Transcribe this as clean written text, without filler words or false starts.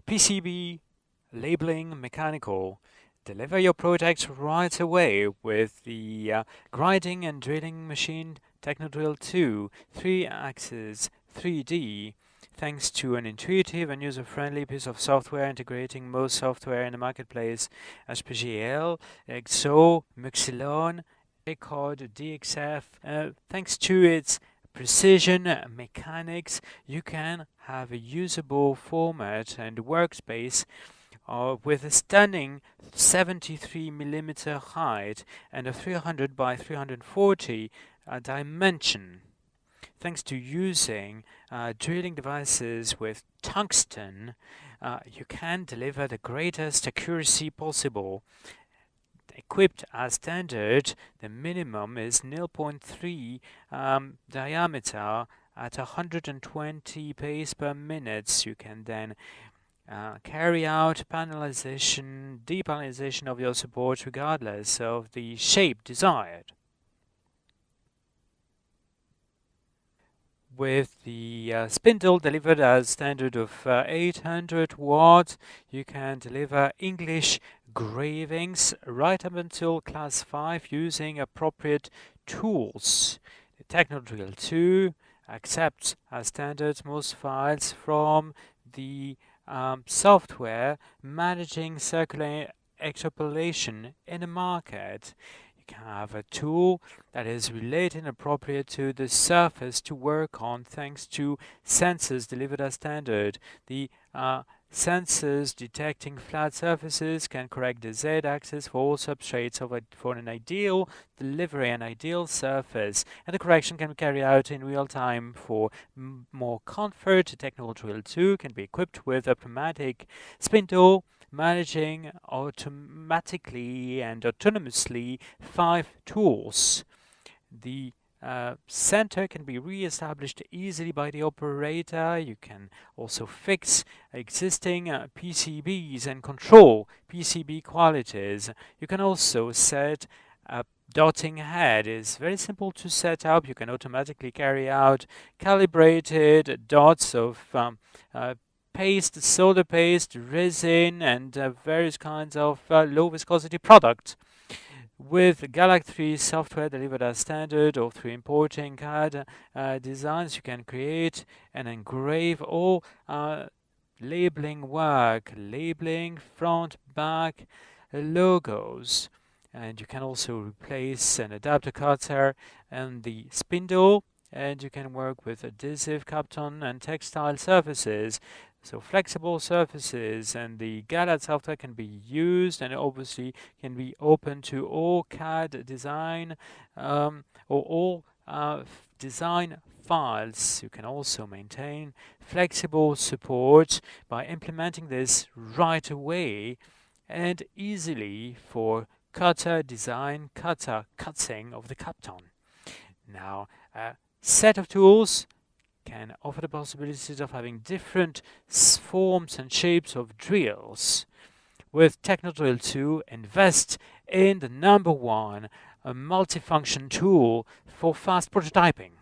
PCB, labeling, mechanical. Deliver your projects right away with the grinding and drilling machine Technodrill 2 3-axis 3D, thanks to an intuitive and user-friendly piece of software integrating most software in the marketplace, HPGL, XO, Muxilon, Record, DXF. Thanks to its precision mechanics, you can have a usable format and workspace with a stunning 73mm height and a 300 by 340 dimension. Thanks to using drilling devices with tungsten, you can deliver the greatest accuracy possible. Equipped as standard, the minimum is 0.3 diameter at 120 pace per minute. You can then carry out panelization, depanelization of your support regardless of the shape desired. With the spindle delivered as standard of 800 watts, you can deliver English gravings right up until class 5 using appropriate tools. The Technodrill 2 accepts as standard most files from the software managing circular extrapolation in the market. You can have a tool that is related and appropriate to the surface to work on thanks to sensors delivered as standard. The sensors detecting flat surfaces can correct the Z-axis for all substrates for an ideal delivery and ideal surface, and the correction can be carried out in real time for more comfort. The Technodrill 2 can be equipped with a pneumatic spindle managing automatically and autonomously 5 tools. The center can be re-established easily by the operator. You can also fix existing PCBs and control PCB qualities. You can also set a dotting head. It's very simple to set up. You can automatically carry out calibrated dots of paste, solder paste, resin, and various kinds of low viscosity product. With Galact 3 software delivered as standard or through importing CAD designs, you can create and engrave all labeling work, labeling front, back, logos. And you can also replace an adapter cutter and the spindle, and you can work with adhesive, Kapton, and textile surfaces. So flexible surfaces, and the Galact software can be used and obviously can be open to all CAD design or all design files. You can also maintain flexible support by implementing this right away and easily for cutter design, cutting of the Kapton. Now, a set of tools can offer the possibilities of having different forms and shapes of drills. With Technodrill 2, invest in the #1 multifunction tool for fast prototyping.